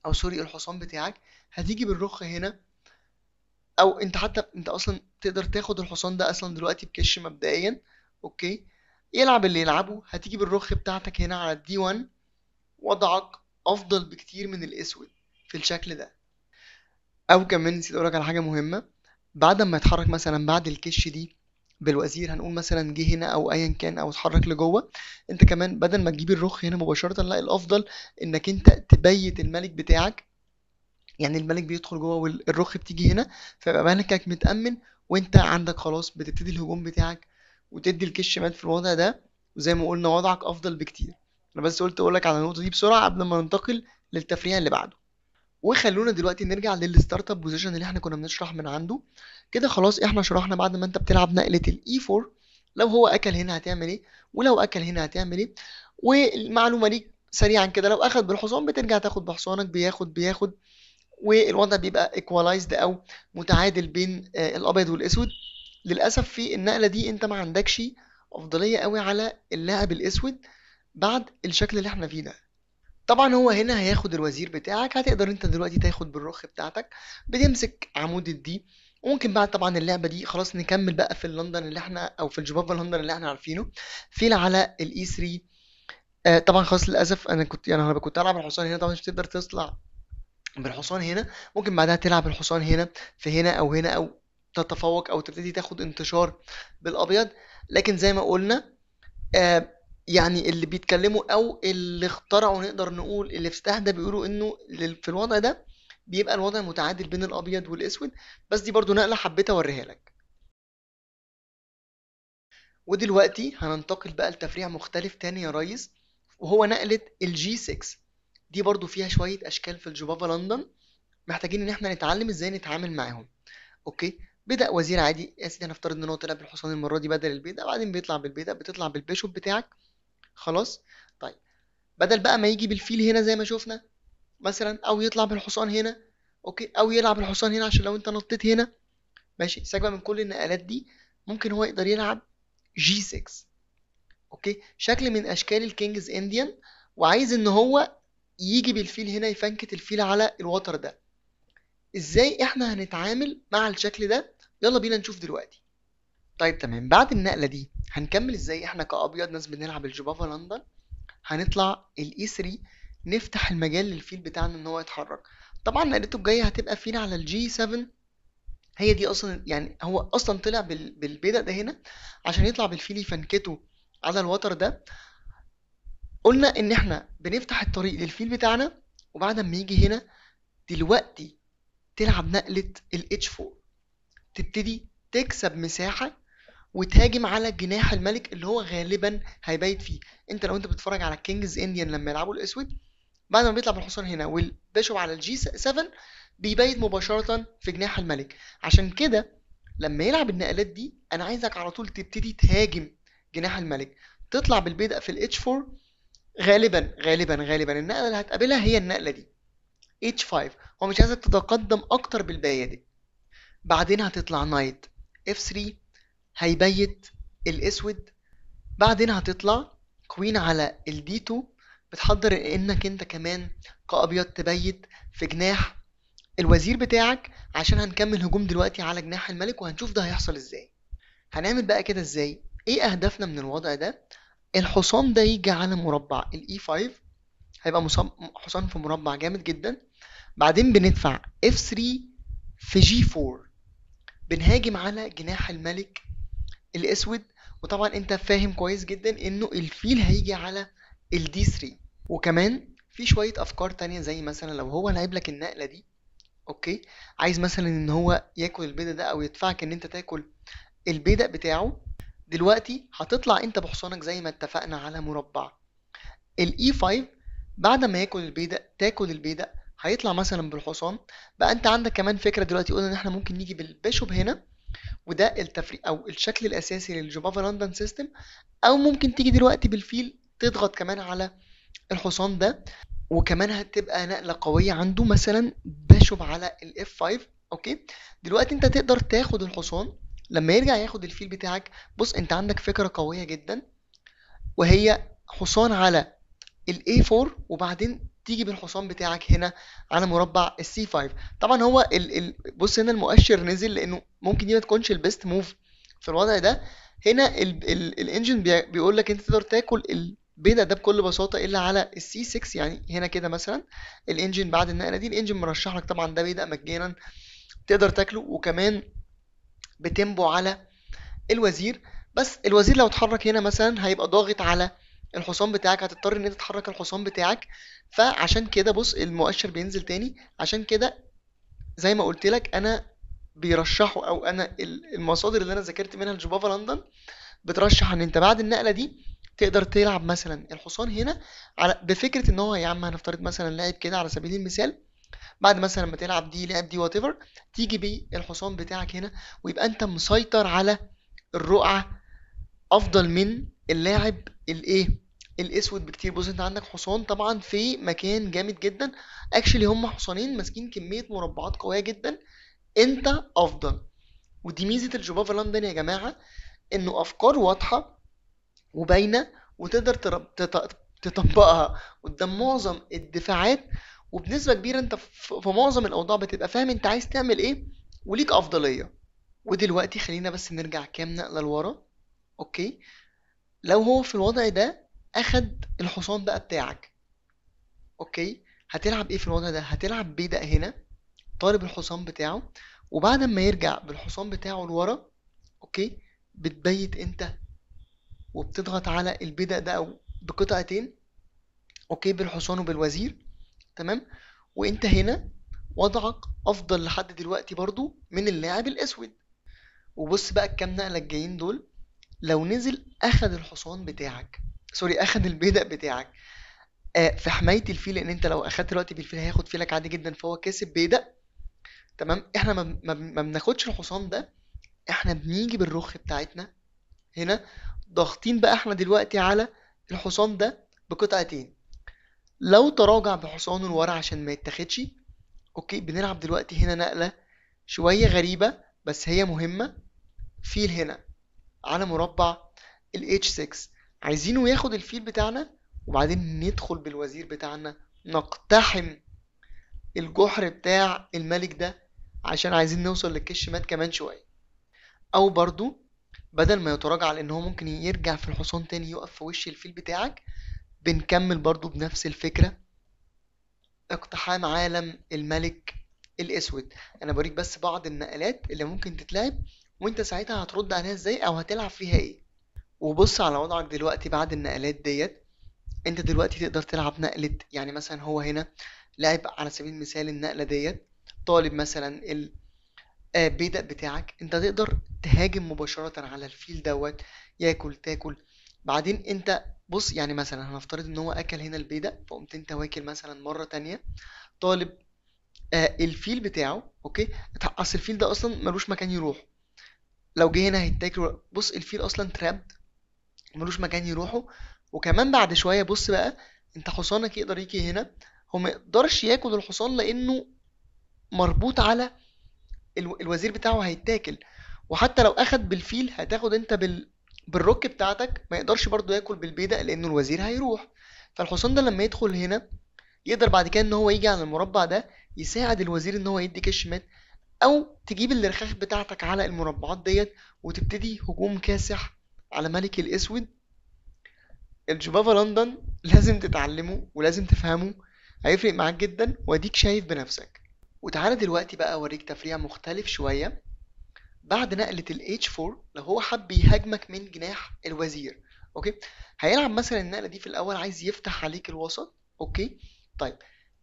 او سوري الحصان بتاعك، هتيجي بالرخ هنا، او انت حتى انت اصلا تقدر تاخد الحصان ده اصلا دلوقتي بكش مبدئيا. اوكي، يلعب اللي يلعبه، هتيجي بالرخ بتاعتك هنا على الدي 1، وضعك افضل بكتير من الاسود في الشكل ده. او كمان نسيت اقولك على حاجه مهمه، بعد ما يتحرك مثلا بعد الكش دي بالوزير، هنقول مثلا جه هنا او ايا كان او اتحرك لجوه، انت كمان بدل ما تجيب الرخ هنا مباشره، لا، الافضل انك انت تبيت الملك بتاعك. يعني الملك بيدخل جوه والرخ بتيجي هنا، فيبقى ملكك متأمن، وانت عندك خلاص بتبتدي الهجوم بتاعك وتدي الكش مات في الوضع ده. وزي ما قلنا وضعك افضل بكتير. انا بس قلت اقولك على النقطة دي بسرعة قبل ما ننتقل للتفريع اللي بعده. وخلونا دلوقتي نرجع للستارت اب بوزيشن اللي احنا كنا بنشرح من عنده. كده خلاص احنا شرحنا بعد ما انت بتلعب نقلة الاي 4، لو هو اكل هنا هتعمل ايه، ولو اكل هنا هتعمل ايه. والمعلومة ليك سريعا كده، لو اخد بالحصان بترجع تاخد بحصانك، بياخد، والوضع بيبقى equalized او متعادل بين الابيض والاسود. للاسف في النقله دي انت ما عندكش افضليه قوي على اللاعب الاسود بعد الشكل اللي احنا فيه ده. طبعا هو هنا هياخد الوزير بتاعك، هتقدر انت دلوقتي تاخد بالرخ بتاعتك، بتمسك عمود الدي. وممكن بعد طبعا اللعبه دي خلاص نكمل بقى في اللندن اللي احنا، او في الجبابه لندن اللي احنا عارفينه، فيل على الاي 3. طبعا خلاص للاسف انا كنت يعني انا كنت العب الحصان هنا، طبعا مش تقدر تطلع بالحصان هنا. ممكن بعدها تلعب الحصان هنا في هنا او هنا، او تتفوق او تبتدي تاخد انتشار بالابيض. لكن زي ما قلنا، آه يعني اللي بيتكلموا او اللي اخترعوا نقدر نقول الافتتاح ده، بيقولوا انه في الوضع ده بيبقى الوضع متعادل بين الابيض والاسود. بس دي برضو نقلة حبيت اوريها لك. ودلوقتي هننتقل بقى لتفريع مختلف تاني يا ريس، وهو نقلة الجي 6. دي برضو فيها شوية اشكال في الجوبافا لندن، محتاجين ان احنا نتعلم ازاي نتعامل معاهم. اوكي، بدأ وزير عادي يا سيدي، هنفترض ان هو طلع بالحصان المره دي بدل البيدق، بعدين بيطلع بالبيدق، بتطلع بالبيشوب بتاعك. خلاص، طيب، بدل بقى ما يجي بالفيل هنا زي ما شفنا مثلا، او يطلع بالحصان هنا، اوكي، او يلعب الحصان هنا عشان لو انت نطيت هنا، ماشي، سيبك بقى من كل النقلات دي. ممكن هو يقدر يلعب جي 6. اوكي، شكل من اشكال الكينجز انديان، وعايز ان هو يجي بالفيل هنا يفنكت الفيل على الوتر ده. ازاي احنا هنتعامل مع الشكل ده؟ يلا بينا نشوف دلوقتي. طيب تمام، بعد النقلة دي هنكمل ازاي احنا كأبيض ناس بنلعب الجوبافا لندن. هنطلع الاي 3، نفتح المجال للفيل بتاعنا ان هو يتحرك. طبعا نقلته الجاية هتبقى فيل على الجي 7. هي دي اصلا يعني هو اصلا طلع بالبيدق ده هنا عشان يطلع بالفيل يفنكته على الوتر ده. قلنا ان احنا بنفتح الطريق للفيل بتاعنا، وبعد ما يجي هنا دلوقتي تلعب نقلة ال H4، تبتدي تكسب مساحة وتهاجم على جناح الملك اللي هو غالبا هيبيت فيه. انت لو انت بتتفرج على كينجز انديان لما يلعبوا الاسود، بعد ما بيطلع بالحصان هنا والبيشوب على الجي 7 بيبيت مباشرة في جناح الملك. عشان كده لما يلعب النقلات دي انا عايزك على طول تبتدي تهاجم جناح الملك، تطلع بالبيدق في الاتش 4. غالبا النقلة اللي هتقابلها هي النقلة دي اتش 5. هو مش عايزك تتقدم اكتر بالبيادق. بعدين هتطلع نايت اف 3 هيبيت الاسود. بعدين هتطلع كوين على الدي 2 بتحضر انك انت كمان كأبيض تبيت في جناح الوزير بتاعك، عشان هنكمل هجوم دلوقتي على جناح الملك وهنشوف ده هيحصل ازاي. هنعمل بقى كده ازاي؟ ايه اهدافنا من الوضع ده؟ الحصان ده يجي على مربع الاي 5، هيبقى حصان في مربع جامد جدا. بعدين بندفع اف 3 في جي 4، بنهاجم على جناح الملك الاسود. وطبعا انت فاهم كويس جدا انه الفيل هيجي على الدي 3. وكمان في شوية افكار تانية، زي مثلا لو هو لعب لك النقلة دي، اوكي، عايز مثلا ان هو ياكل البيضة ده او يدفعك ان انت تاكل البيدق بتاعه، دلوقتي هتطلع انت بحصانك زي ما اتفقنا على مربع الاي 5. بعد ما ياكل البيدق تاكل البيدق، هيطلع مثلا بالحصان. بقى انت عندك كمان فكرة دلوقتي، قلنا ان احنا ممكن نيجي بالبيشوب هنا، وده التفريق او الشكل الاساسي للجوبافا لندن سيستم. او ممكن تيجي دلوقتي بالفيل تضغط كمان على الحصان ده، وكمان هتبقى نقلة قوية عنده مثلا بيشوب على الاف 5. اوكي، دلوقتي انت تقدر تاخد الحصان لما يرجع ياخد الفيل بتاعك. بص انت عندك فكرة قوية جدا، وهي حصان على الاي 4 وبعدين تيجي بالحصان بتاعك هنا على مربع السي 5. طبعا هو بص هنا المؤشر نزل لانه ممكن دي ما تكونش البيست موف في الوضع ده. هنا الانجن بيقول لك انت تقدر تاكل البيضة ده بكل بساطة الا على السي 6. يعني هنا كده مثلا الانجن بعد النقلة دي الانجن مرشح لك طبعا ده بيضة مجانا تقدر تاكله، وكمان بتنبو على الوزير. بس الوزير لو اتحرك هنا مثلا هيبقى ضاغط على الحصان بتاعك، هتضطر ان انت تحرك الحصان بتاعك. فعشان كده بص المؤشر بينزل تاني. عشان كده زي ما قلت لك انا بيرشحوا، او انا المصادر اللي انا ذاكرت منها الجوبافا لندن بترشح ان انت بعد النقله دي تقدر تلعب مثلا الحصان هنا على بفكره ان هو يا عم هنفترض مثلا لاعب كده على سبيل المثال، بعد مثلا ما تلعب دي لعب دي وات ايفر، تيجي بالحصان بتاعك هنا ويبقى انت مسيطر على الرقعه افضل من اللاعب الايه الاسود بكتير. بص انت عندك حصان طبعا في مكان جامد جدا، اكشلي هم حصانين ماسكين كميه مربعات قويه جدا، انت افضل. ودي ميزه الجوبافا لندن يا جماعه، انه افكار واضحه وباينه وتقدر تطبقها قدام معظم الدفاعات. وبنسبه كبيره انت في معظم الاوضاع بتبقى فاهم انت عايز تعمل ايه وليك افضليه. ودلوقتي خلينا بس نرجع كام نقله لورا. اوكي، لو هو في الوضع ده اخد الحصان بقى بتاعك، اوكي، هتلعب ايه في الوضع ده؟ هتلعب بيدق هنا طالب الحصان بتاعه، وبعد ما يرجع بالحصان بتاعه لورا، اوكي، بتبيت انت وبتضغط على البيدق ده او بقطعتين، اوكي، بالحصان وبالوزير. تمام، وانت هنا وضعك افضل لحد دلوقتي برضو من اللاعب الاسود. وبص بقى الكام نقلة الجايين دول، لو نزل اخد الحصان بتاعك، سوري اخد البيدق بتاعك في حماية الفيل، لان انت لو اخدت دلوقتي بالفيل هياخد فيلك عادي جدا فهو كاسب بيدق. تمام، احنا ما بناخدش الحصان ده، احنا بنيجي بالرخ بتاعتنا هنا ضاغطين بقى احنا دلوقتي على الحصان ده بقطعتين. لو تراجع بحصانه لورا عشان ما يتاخدش، اوكي، بنلعب دلوقتي هنا نقلة شوية غريبة بس هي مهمة. فيل هنا على مربع ال H6، عايزينه ياخد الفيل بتاعنا وبعدين ندخل بالوزير بتاعنا نقتحم الجحر بتاع الملك ده، عشان عايزين نوصل للكش مات كمان شوية. او برضو بدل ما يتراجع لان هو ممكن يرجع في الحصان تاني يقف في وش الفيل بتاعك، بنكمل برضو بنفس الفكرة، اقتحام عالم الملك الاسود. انا بوريك بس بعض النقلات اللي ممكن تتلعب وانت ساعتها هترد عليها ازاي او هتلعب فيها ايه. وبص على وضعك دلوقتي بعد النقلات ديت، انت دلوقتي تقدر تلعب نقلة، يعني مثلا هو هنا لعب على سبيل المثال النقلة ديت طالب مثلا البيدق بتاعك، انت تقدر تهاجم مباشرة على الفيل دوت، ياكل تاكل. بعدين انت بص، يعني مثلا هنفترض ان هو اكل هنا البيدق، فقمت انت واكل مثلا مرة تانية طالب الفيل بتاعه. اوكي، اصل الفيل ده اصلا ملوش مكان يروح، لو جه هنا هيتاكل. بص الفيل اصلا ترابد، ملوش مكان يروحه. وكمان بعد شويه بص بقى، انت حصانك يقدر يجي هنا، هو ما يقدرش ياكل الحصان لانه مربوط على الوزير بتاعه هيتاكل. وحتى لو اخد بالفيل هتاخد انت بالرك بتاعتك، ما يقدرش برضه ياكل بالبيدق لانه الوزير هيروح. فالحصان ده لما يدخل هنا يقدر بعد كده ان هو يجي على المربع ده، يساعد الوزير ان هو يدي كش مات، او تجيب الرخاخ بتاعتك على المربعات ديت وتبتدي هجوم كاسح على ملك الاسود. الجوبافا لندن لازم تتعلمه ولازم تفهمه، هيفرق معاك جدا واديك شايف بنفسك. وتعالى دلوقتي بقى اوريك تفريع مختلف شوية. بعد نقلة ال H4 لو هو حب يهاجمك من جناح الوزير، اوكي، هيلعب مثلا النقلة دي في الاول عايز يفتح عليك الوسط. اوكي، طيب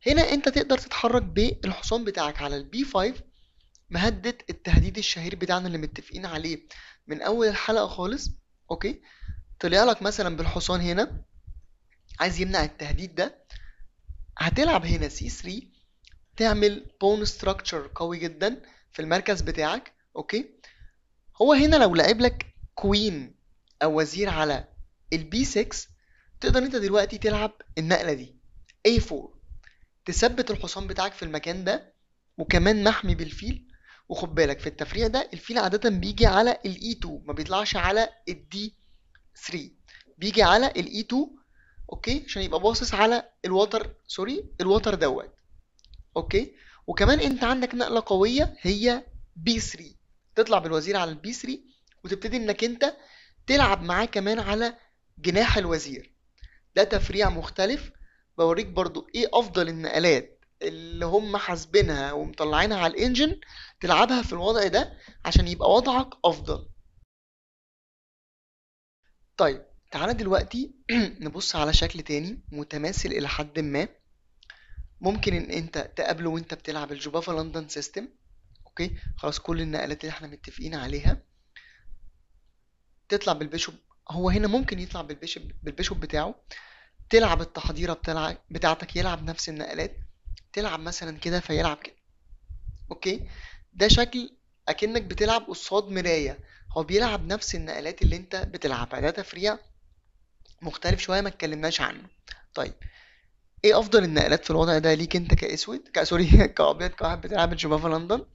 هنا انت تقدر تتحرك بالحصان بتاعك على البي 5، مهدد التهديد الشهير بتاعنا اللي متفقين عليه من اول الحلقة خالص. اوكي، طلع لك مثلا بالحصان هنا عايز يمنع التهديد ده، هتلعب هنا C3، تعمل بون ستراكشر قوي جدا في المركز بتاعك. اوكي، هو هنا لو لعب لك كوين او وزير على البي 6، تقدر انت دلوقتي تلعب النقلة دي A4، تثبت الحصان بتاعك في المكان ده وكمان محمي بالفيل. وخد بالك في التفريع ده الفيل عادة بيجي على الاي 2، ما بيطلعش على الدي 3، بيجي على الاي 2. اوكي، عشان يبقى باصص على الوتر، سوري الوتر دوت. اوكي، وكمان انت عندك نقلة قوية هي بي 3، تطلع بالوزير على البي 3 وتبتدي انك انت تلعب معاه كمان على جناح الوزير. ده تفريع مختلف، بوريك برضو ايه افضل النقلات اللي هم حاسبينها ومطلعينها على الانجن تلعبها في الوضع ده عشان يبقى وضعك افضل. طيب تعالى دلوقتي نبص على شكل تاني متماثل الى حد ما، ممكن ان انت تقابله وانت بتلعب الجوبافا لندن سيستم. اوكي، خلاص كل النقلات اللي احنا متفقين عليها، تطلع بالبيشوب. هو هنا ممكن يطلع بالبيشوب بتاعه، تلعب التحضيرة بتاعتك يلعب نفس النقلات، تلعب مثلا كده فيلعب كده. اوكي، ده شكل اكنك بتلعب قصاد مراية، هو بيلعب نفس النقلات اللي انت بتلعبها. ده تفريع مختلف شوية ما اتكلمناش عنه. طيب ايه افضل النقلات في الوضع ده ليك انت كاسود سوري كابيض كواحد بتلعب الجوبافا لندن؟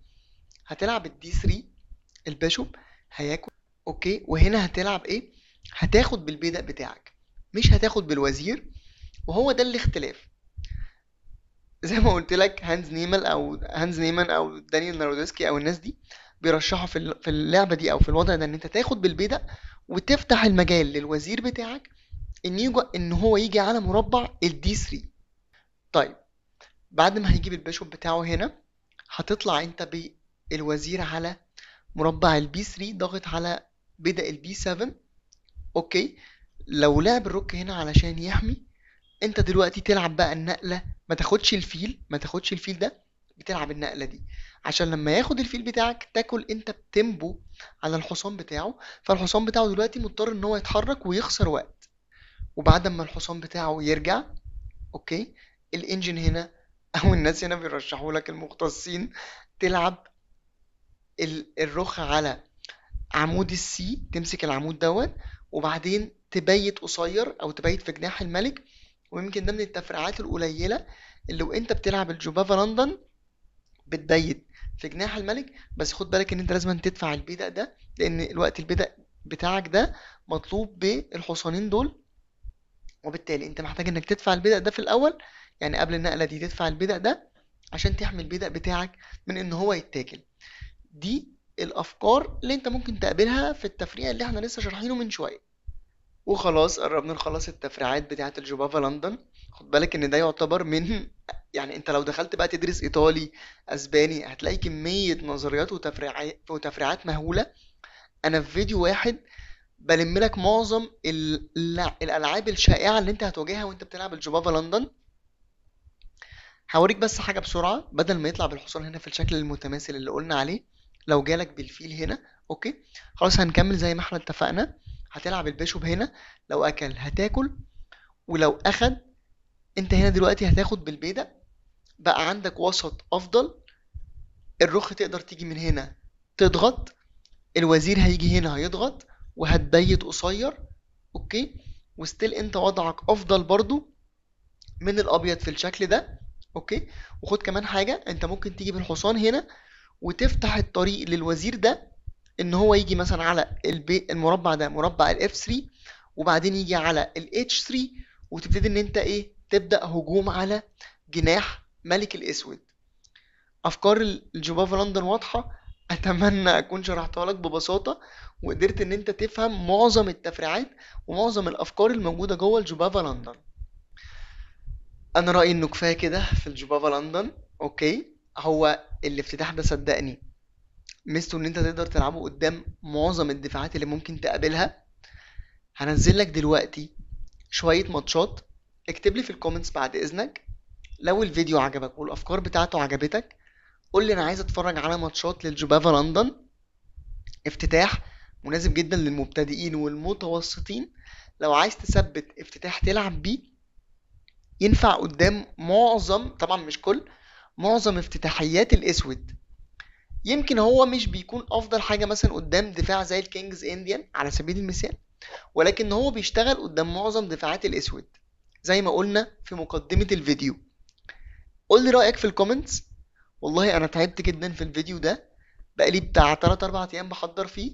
هتلعب الدي 3، البيشوب هياكل. اوكي، وهنا هتلعب ايه؟ هتاخد بالبيدق بتاعك، مش هتاخد بالوزير. وهو ده الاختلاف. زي ما قلت لك هانز نيمان او دانيال نارودسكي او الناس دي بيرشحوا في اللعبه دي او في الوضع ده ان انت تاخد بالبيدق وتفتح المجال للوزير بتاعك ان هو يجي على مربع الدي 3. طيب بعد ما هيجيب البيشوب بتاعه هنا، هتطلع انت بالوزير على مربع البي 3 ضاغط على بدأ البي 7. اوكي، لو لعب الروك هنا علشان يحمي، انت دلوقتي تلعب بقى النقلة، ما تاخدش الفيل ده، بتلعب النقلة دي عشان لما ياخد الفيل بتاعك تاكل انت بتمبو على الحصان بتاعه. فالحصان بتاعه دلوقتي مضطر ان هو يتحرك ويخسر وقت. وبعد ما الحصان بتاعه يرجع، اوكي، الانجن هنا او الناس هنا بيرشحوا لك المختصين تلعب الرخ على عمود السي، تمسك العمود دوت وبعدين تبيت قصير او تبيت في جناح الملك. ويمكن ده من التفريعات القليله اللي وانت بتلعب الجوبافا لندن بتبيت في جناح الملك. بس خد بالك ان انت لازم تدفع البيدق ده، لان الوقت البيدق بتاعك ده مطلوب بالحصانين دول، وبالتالي انت محتاج انك تدفع البيدق ده في الاول، يعني قبل النقله دي تدفع البيدق ده عشان تحمي البيدق بتاعك من ان هو يتاكل. دي الافكار اللي انت ممكن تقابلها في التفريع اللي احنا لسه شارحينه من شويه. وخلاص قربنا نخلص التفريعات بتاعه الجوبافا لندن. خد بالك ان ده يعتبر من يعني انت لو دخلت بقى تدرس ايطالي اسباني هتلاقي كميه نظريات وتفريعات مهوله. انا في فيديو واحد بلم لك معظم الالعاب الشائعه اللي انت هتواجهها وانت بتلعب الجوبافا لندن. هوريك بس حاجة بسرعة، بدل ما يطلع بالحصان هنا في الشكل المتماثل اللي قلنا عليه، لو جالك بالفيل هنا. اوكي، خلاص هنكمل زي ما احنا اتفقنا. هتلعب البيشوب هنا، لو اكل هتاكل، ولو اخد انت هنا دلوقتي هتاخد بالبيدق. بقى عندك وسط افضل، الرخ تقدر تيجي من هنا تضغط، الوزير هيجي هنا هيضغط، وهتبيت قصير. اوكي، وستيل انت وضعك افضل برضو من الابيض في الشكل ده. اوكي، وخد كمان حاجة، انت ممكن تيجي بالحصان هنا وتفتح الطريق للوزير ده، ان هو يجي مثلا على المربع ده، مربع الاف 3، وبعدين يجي على الاتش 3، وتبتدي ان انت ايه، تبدأ هجوم على جناح ملك الاسود. افكار الجوبافا لندن واضحة، اتمنى اكون شرحتها لك ببساطة، وقدرت ان انت تفهم معظم التفريعات ومعظم الافكار الموجودة جوه الجوبافا لندن. انا رأيي انه كفاية كده في الجوبافا لندن. اوكي، هو الافتتاح ده صدقني ميزته ان انت تقدر تلعبه قدام معظم الدفاعات اللي ممكن تقابلها. هنزل لك دلوقتي شوية ماتشات، اكتب لي في الكومنتس بعد اذنك لو الفيديو عجبك والافكار بتاعته عجبتك. قول لي انا عايز اتفرج على ماتشات للجوبافا لندن. افتتاح مناسب جدا للمبتدئين والمتوسطين. لو عايز تثبت افتتاح تلعب بيه، ينفع قدام معظم، طبعا مش كل، معظم افتتاحيات الاسود. يمكن هو مش بيكون افضل حاجة مثلا قدام دفاع زي الكينجز انديان على سبيل المثال، ولكن هو بيشتغل قدام معظم دفاعات الاسود زي ما قلنا في مقدمة الفيديو. قول لي رأيك في الكومنتس. والله انا تعبت جدا في الفيديو ده، بقالي بتاع 3 4 ايام بحضر فيه.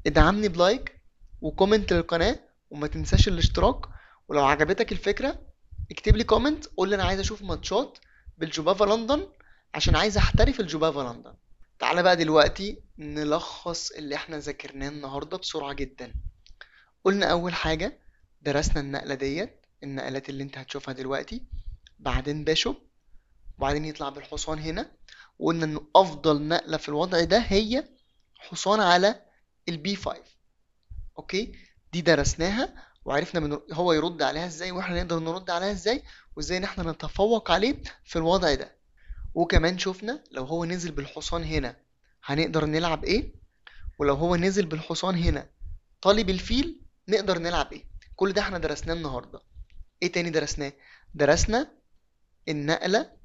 ادعمني بلايك وكومنت للقناة، وما تنساش الاشتراك. ولو عجبتك الفكرة اكتب لي كومنت، قول لي انا عايز اشوف ماتشات بالجوبافا لندن عشان عايز احترف الجوبافا لندن. تعالى بقى دلوقتي نلخص اللي احنا ذاكرناه النهاردة بسرعة جدا. قلنا اول حاجة درسنا النقلة ديت، النقلات اللي انت هتشوفها دلوقتي، بعدين بيشوب، وبعدين يطلع بالحصان هنا. وقلنا انه افضل نقلة في الوضع ده هي حصان على البي 5. اوكي، دي درسناها وعرفنا هو يرد عليها ازاي واحنا نقدر نرد عليها ازاي، وازاي ان احنا نتفوق عليه في الوضع ده. وكمان شفنا لو هو نزل بالحصان هنا هنقدر نلعب ايه، ولو هو نزل بالحصان هنا طالب الفيل نقدر نلعب ايه. كل ده احنا درسناه النهارده. ايه تاني درسناه؟ درسنا النقلة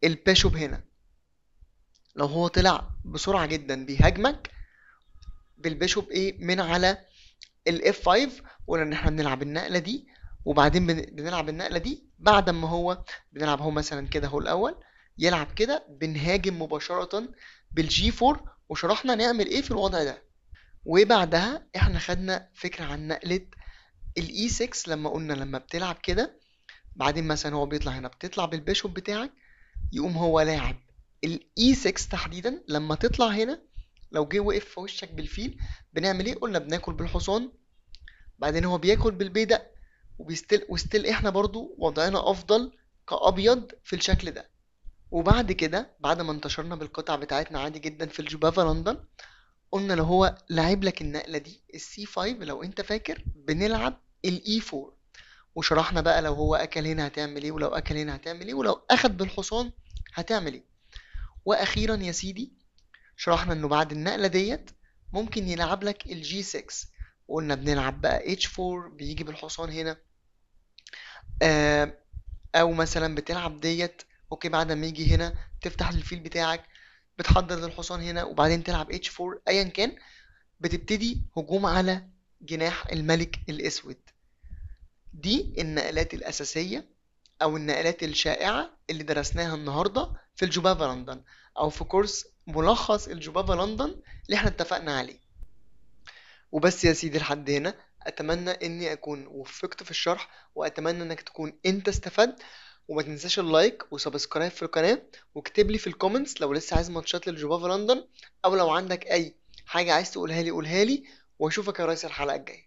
البيشوب هنا، لو هو طلع بسرعة جدا بيهاجمك بالبيشوب ايه من على الاف 5، ولا ان احنا بنلعب النقلة دي وبعدين بنلعب النقلة دي بعد ما هو بنلعب هو مثلا كده هو الاول يلعب كده، بنهاجم مباشرة بالجي 4. وشرحنا نعمل ايه في الوضع ده. وبعدها احنا خدنا فكرة عن نقلة الاي 6، لما قلنا لما بتلعب كده بعدين مثلا هو بيطلع هنا بتطلع بالبيشوب بتاعك، يقوم هو لاعب الاي 6 تحديدا. لما تطلع هنا لو جه وقف في وشك بالفيل بنعمل ايه؟ قلنا بناكل بالحصان، بعدين هو بياكل بالبيدق، وستيل احنا برضو وضعنا افضل كابيض في الشكل ده. وبعد كده بعد ما انتشرنا بالقطع بتاعتنا عادي جدا في الجوبافا لندن، قلنا لو هو لعب لك النقلة دي السي 5 لو انت فاكر بنلعب الاي 4. وشرحنا بقى لو هو اكل هنا هتعمل ايه، ولو اكل هنا هتعمل ايه، ولو اخد بالحصان هتعمل ايه. واخيرا يا سيدي شرحنا انه بعد النقلة ديت ممكن يلعب لك الجي 6، وقلنا بنلعب بقى اتش 4 بيجي بالحصان هنا. آه، او مثلا بتلعب ديت اوكي بعد ما يجي هنا تفتح الفيل بتاعك، بتحضر للحصان هنا وبعدين تلعب اتش 4 ايا كان، بتبتدي هجوم على جناح الملك الاسود. دي النقلات الاساسية او النقلات الشائعة اللي درسناها النهاردة في الجوبافا لندن، او في كورس ملخص الجوبافا لندن اللي احنا اتفقنا عليه. وبس يا سيدي لحد هنا، اتمنى اني اكون وفقت في الشرح، واتمنى انك تكون انت استفدت. وما تنساش اللايك وسبسكرايب في القناة، واكتب لي في الكومنتس لو لسه عايز ماتشات للجوبافا لندن، او لو عندك اي حاجة عايز تقولها لي قولها لي. واشوفك يا ريس الحلقة الجاية.